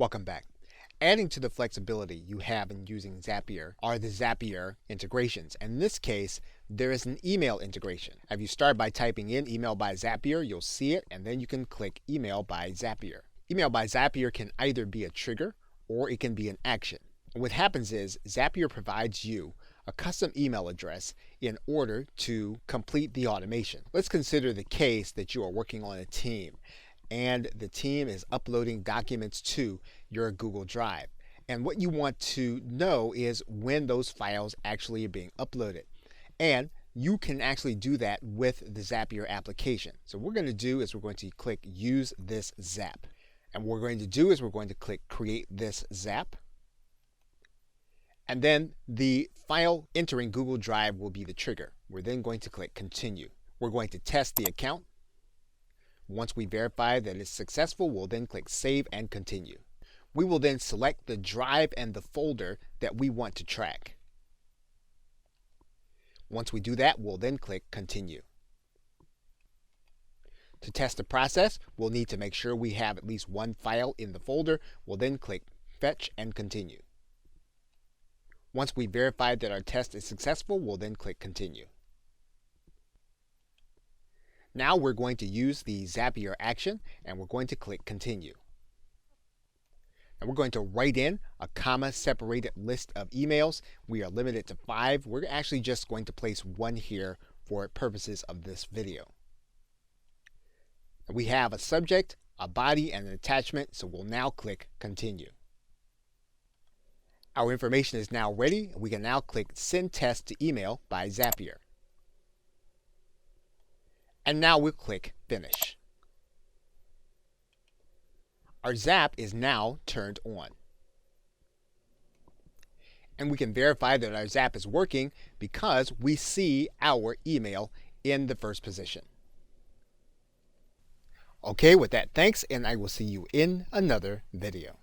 Welcome back. Adding to the flexibility you have in using Zapier are the Zapier integrations. In this case, there is an email integration. If you start by typing in email by Zapier, you'll see it, and then you can click email by Zapier. Email by Zapier can either be a trigger or it can be an action. And what happens is Zapier provides you a custom email address in order to complete the automation. Let's consider the case that you are working on a team and the team is uploading documents to your Google Drive. And what you want to know is when those files actually are being uploaded. And you can actually do that with the Zapier application. So what we're going to do is we're going to click Use this Zap. And what we're going to do is we're going to click Create this Zap. And then the file entering Google Drive will be the trigger. We're then going to click Continue. We're going to test the account. Once we verify that it's successful, we'll then click Save and Continue. We will then select the drive and the folder that we want to track. Once we do that, we'll then click Continue. To test the process, we'll need to make sure we have at least one file in the folder. We'll then click Fetch and Continue. Once we verify that our test is successful, we'll then click Continue. Now we're going to use the Zapier action and we're going to click Continue. And we're going to write in a comma-separated list of emails. We are limited to 5. We're actually just going to place 1 here for purposes of this video. We have a subject, a body, and an attachment, so we'll now click Continue. Our information is now ready. We can now click Send Test to Email by Zapier. And now we'll click Finish. Our Zap is now turned on. And we can verify that our Zap is working because we see our email in the first position. Okay, with that, thanks, and I will see you in another video.